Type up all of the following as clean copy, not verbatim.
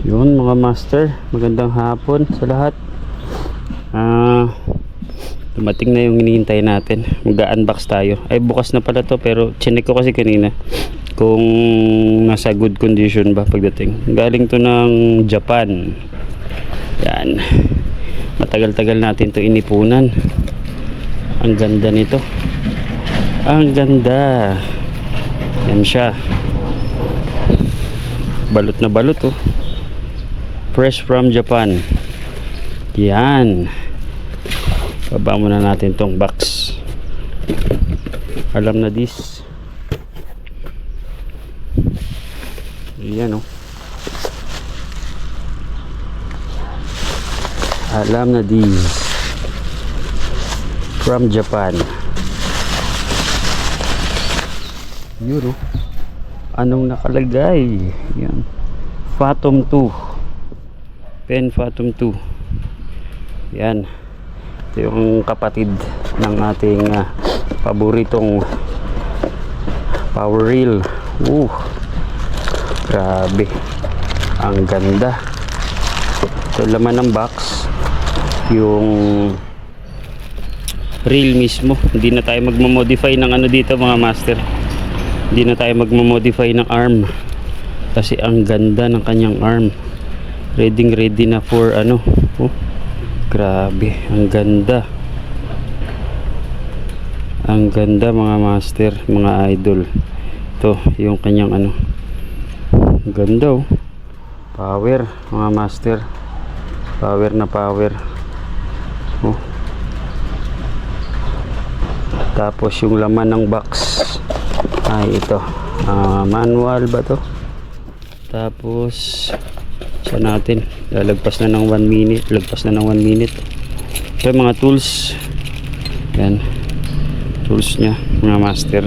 Yun mga master, magandang hapon sa lahat. Dumating na yung hinihintay natin. Mag-unbox tayo. Ay bukas na pala to, pero chinek ko kasi kanina kung nasa good condition ba pagdating. Galing to ng Japan. Yan, matagal-tagal natin to inipunan. Ang ganda nito, ang ganda. Yan siya, balot na balot oh. Fresh from Japan. Yan, baba muna natin tong box. Alam na this. Yan oh, alam na this from Japan. Yun oh, anong nakalagay? Yan, Phantom 2, Pen Phantom 2. Yan, ito yung kapatid ng ating paboritong power reel. Grabe, ang ganda. Ito laman ng box, yung reel mismo. Hindi na tayo magmo-modify ng ano dito mga master. Hindi na tayo magmo-modify ng arm, kasi ang ganda ng kanyang arm. Ready na for ano. Grabe, ang ganda. Ang ganda mga master, mga idol. Ito yung kanyang ano, ganda oh. Power mga master, power na power oh. Tapos yung laman ng box ay ito, manual ba to? Tapos sa natin, lalagpas na ng 1 minute, lagpas na ng 1 minute. Ito yung mga tools. Yan, tools nya mga master.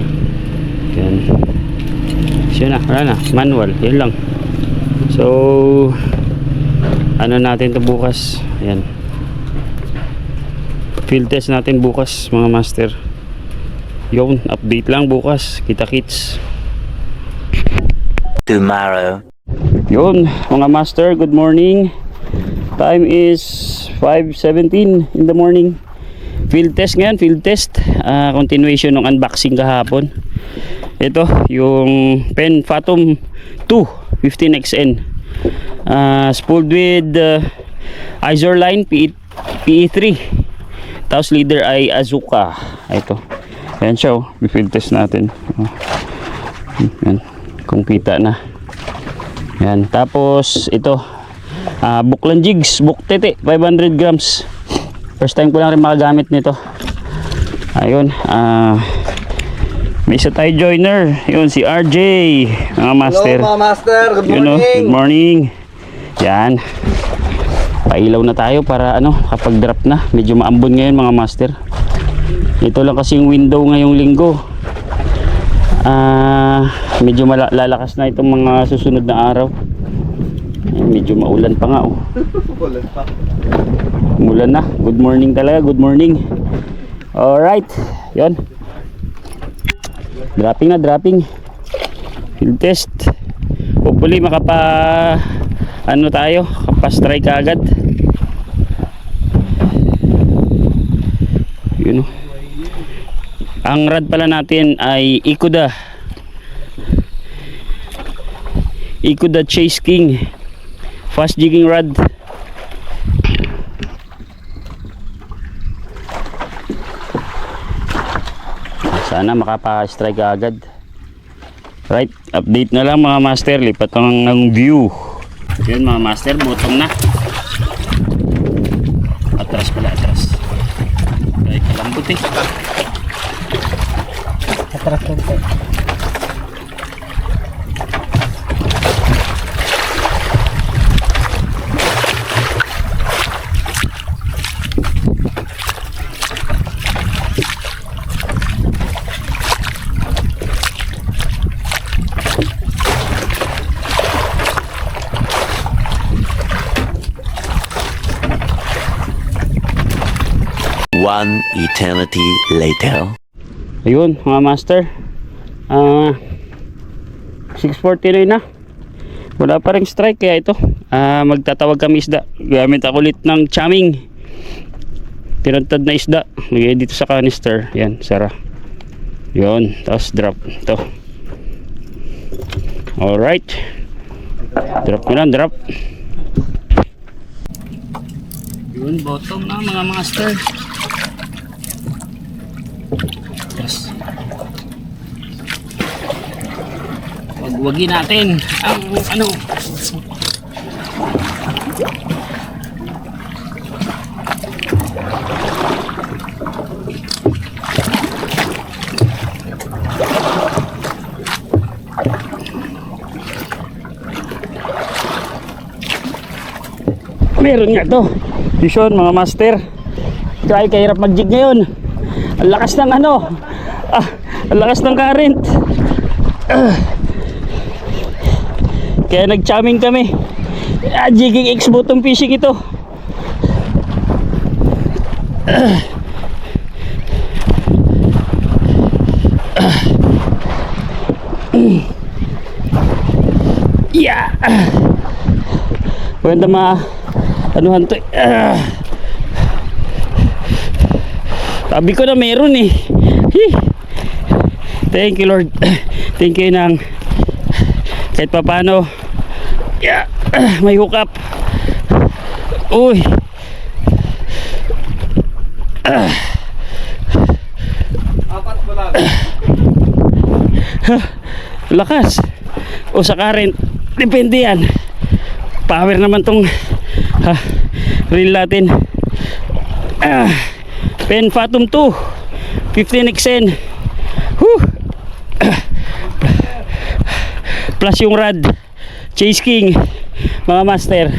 Yan, siya na, wala na, manual, yun lang. So ano natin to bukas. Yan, field test natin bukas mga master. Yun, update lang bukas, kita kits tomorrow. Yun mga master, good morning. Time is 5:17 in the morning. Field test ngayon, field test, continuation ng unboxing kahapon. Ito yung Pen Phantom 2 15XN, spooled with Izorline PE3. Tapos leader ay Azuka. Ito, ayan siya oh, field test natin. Yan, kung kita na. Yan, tapos ito, Buklan jigs, buktete 500 grams. First time ko lang rin makagamit nito. Ayun, may isa tayo joiner. Yun, si RJ, mga master. Hello mga master, good morning. Yun, oh, good morning. Yan, pailaw na tayo para ano, kapag drop na. Medyo maambon ngayon mga master. Ito lang kasi yung window ngayong linggo. Medyo lalakas na itong mga susunod na araw. Medyo maulan pa nga oh. Umulan na. Good morning talaga, good morning. Alright, yun, dropping na, dropping. Field test. Hopefully makapa ano tayo, kapastry ka agad. Yun oh. Ang rod pala natin ay Ikuda Chase King fast jigging rod. Sana makapa-strike agad. Right, update na lang mga master. Lipat ng view. Yun mga master, bottom na. Atras pala, atras. Kaya kalambot eh. Atras konti. One eternity later. Ayun mga master, 6:49 na, wala pa ring strike, kaya ito magtatawag kami isda. Gamit ako ulit ng chaming, tinantad na isda, lagay dito sa canister. Yan, sara, yun, tapos drop ito. Alright, drop ko na, drop. Yun, bottom na mga master. Yes. Wagwagin natin ang ano. Meron nga to. Vision mga master. Kaya kahirap mag-jig ngayon. Ang lakas ng ano. Ang lakas ng current. Kaya nag-jamming kami. Jigging X bottom fishing ito. Yeah. Maganda anuhan to. Sabi ko na meron eh. Thank you Lord. Thank you nang kahit pa paano, yeah, may hook up. Uy. Apat mo lang. Lakas. O sa current, depende yan. Power naman tong reel natin. Pen Phantom 2 15XN. Plus yung rod Chase King mga master.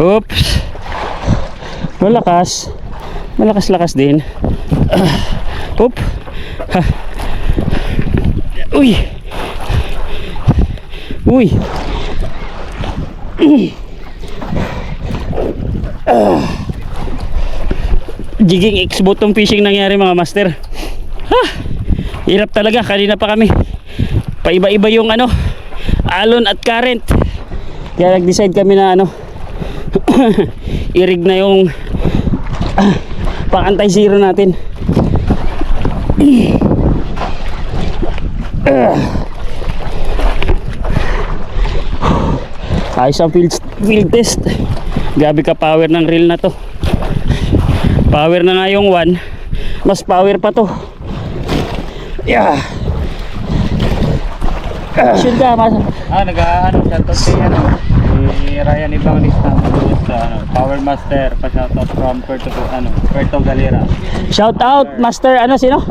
Oops, malakas din. Oop. Uy. Jigging X bottom fishing nangyari mga master. Hirap talaga, kanina pa kami paiba-iba yung ano, alon at current. Kaya nag-decide kami na ano i-rig na yung pang anti-zero natin. Ayos ang field test. Gabi ka power ng reel na to. Power na nga yung 1, mas power pa to. Yeah. Sure ka mas. Nag-ano siya to si Ryan Evangelista sa Power Master, pa shoutout from Puerto Galera. Shout out Master sino?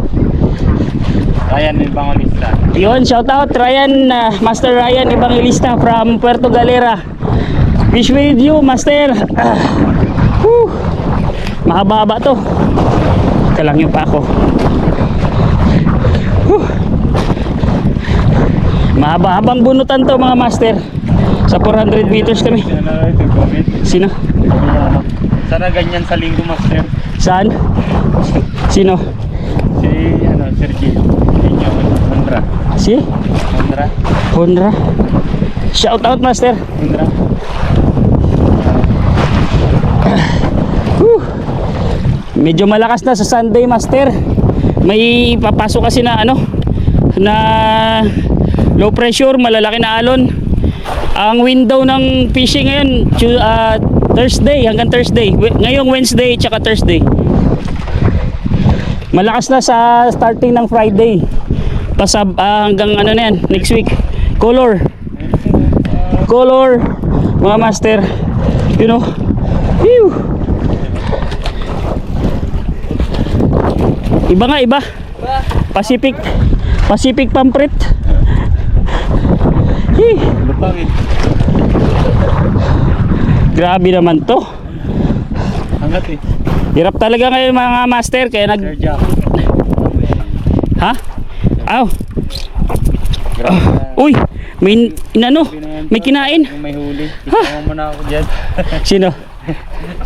Ryan Evangelista. Yun, shout out Ryan, Master Ryan Evangelista from Puerto Galera. Wish with you Master. Mahaba-haba to. Kalang yung pa ako. Mahaba-habang bunutan to mga master. Sa 400 meters kami. Sino? Sana ganyan sa linggo master. Saan? Sino? Si Sergio Honra. Si? Honra. Shout out master. Honra. Medyo malakas na sa Sunday master. May papasok kasi na na low pressure, malalaki na alon. Ang window ng fishing ngayon Thursday hanggang Thursday. Ngayong Wednesday tsaka Thursday. Malakas na sa starting ng Friday. Pasab hanggang na yan, next week. Color mga master. You know. Whew. Iba. Pacific Pampret. Lupangin. Grabe naman to. Hangat eh. Hirap talaga ngayon mga master, kaya Sir Jack. Ha? Aw. Uy, may inano, may kinain. Yung may huli. Isama mo na ako dyan. Sino?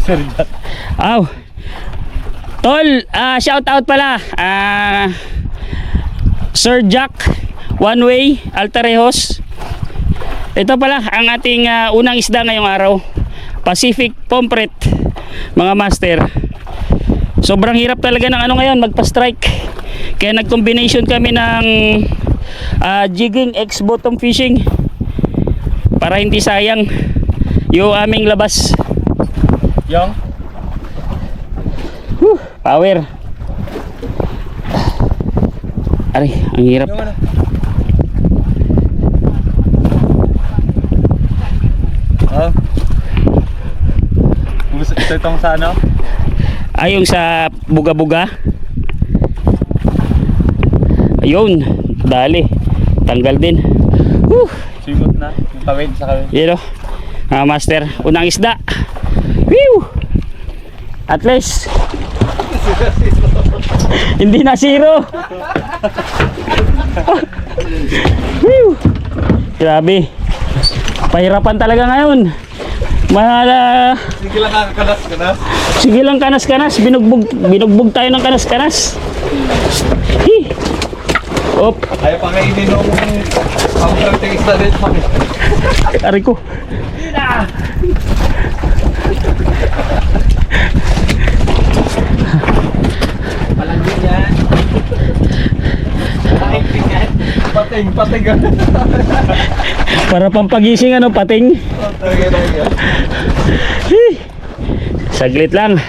Sir Jack. Aw. Tol, shout out pala. Sir Jack, One Way, Altarejos. Ito pala ang ating unang isda ngayong araw. Pacific Pomfret, mga master. Sobrang hirap talaga ng ano ngayon, magpa-strike. Kaya nag-combination kami ng jigging X bottom fishing para hindi sayang yung aming labas. Yung? Power. Aray, ang hirap. Yung ano? Oh. Ito itong sa ano? Ay, yung sa buga-buga. Ayun, dali. Tanggal din. Simot na. Yung kawin sa kawin. Yun o. Master, unang isda. Whew! At least. Hindi na zero. Whew! Grabe. Pahirapan talaga ngayon. Sige lang kanas-kanas. Sige lang kanas-kanas. Binugbog tayo ng kanas-kanas. Hi. Op. Ayaw pa kainin nung pang-30 isda din. Ari ko. Palangin yan. Pating. Para pampagising ano, pating. Hi. Saglit lang.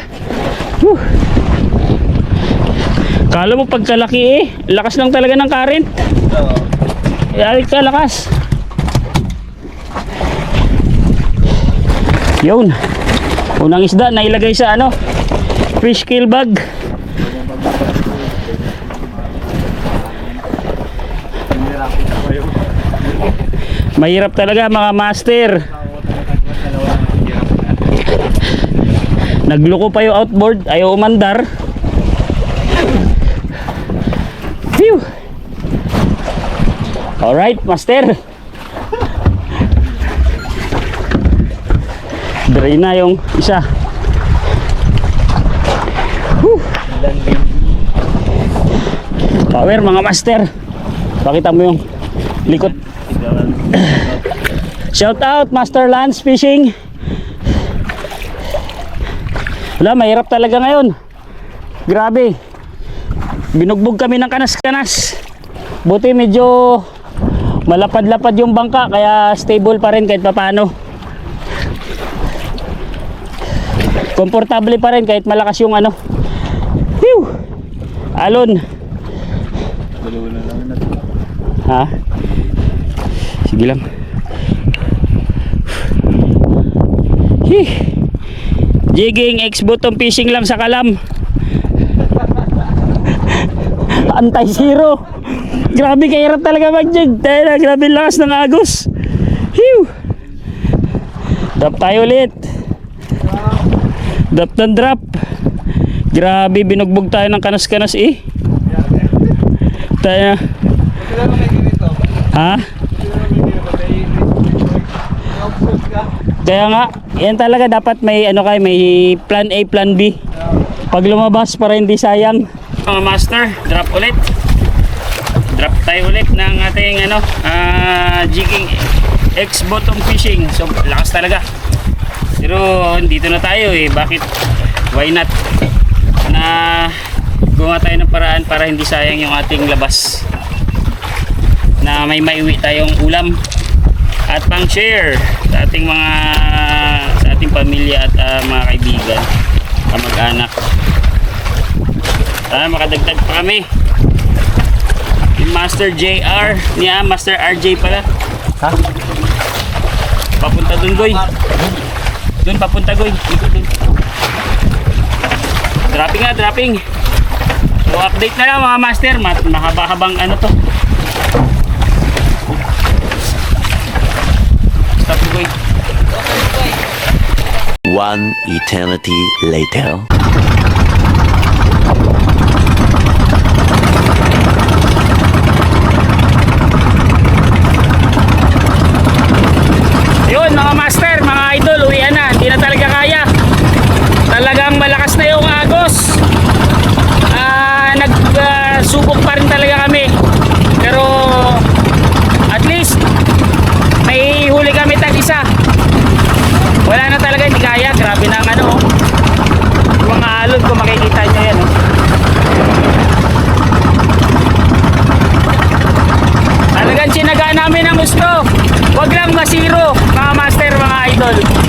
Kala mo pagkalaki lakas lang talaga ng current. Ay, kalakas. Yun. Unang isda na ilagay sa ano, fish kill bag. Mahirap talaga mga master. Nagloko pa yung outboard, ayaw umandar. Phew. Alright, master. Dry na yung isa. Whew. Power mga master. Pakita mo yung likot. Shout out Master Lance Fishing. Wala, mahirap talaga ngayon. Grabe. Binugbog kami ng kanas-kanas. Buti medyo malapad-lapad yung bangka, kaya stable pa rin kahit papaano. Komportable pa rin kahit malakas yung ano. Whew! Alon. Dalawa na lang natin. Ha? Sige lang. Jigging X bottom fishing lang sa Kalam. Anti-zero. Grabe kahirap talaga mag-jig. Dahil grabe lakas ng agos. Phew. Drop tayo ulit. Drop ng drop. Grabe, binugbog tayo ng kanas-kanas eh. Tayo. Ha? Kaya nga, yan talaga dapat may ano kayo, may plan A, plan B. Pag lumabas para hindi sayang. Mga master, drop ulit. Drop tayo ulit ng ating ano, jigging X bottom fishing. So lakas talaga. Pero dito na tayo eh. Bakit? Why not? Na gumawa tayo ng paraan para hindi sayang yung ating labas. Na may maiwi tayong ulam at pang share sa ating mga sa ating pamilya at mga kaibigan, kamag-anak. Makadagdag pa kami. Yung Master JR niya, Master RJ pala. Ha? Papunta dun, Goy. Dun papunta, Goy. Dito dun. Dropping nga, dropping. So update na lang mga master, mahaba-habang ano to. Stop, Goy. One eternity later. subok pa rin talaga kami. Pero at least may huli kami tag-isa. Wala na talaga, hindi kaya. Grabe na ang ano. Yung mga alon ko, makikita nyo yan. Talagang sinaga namin ang gusto. Huwag lang masiro, mga master, mga idol.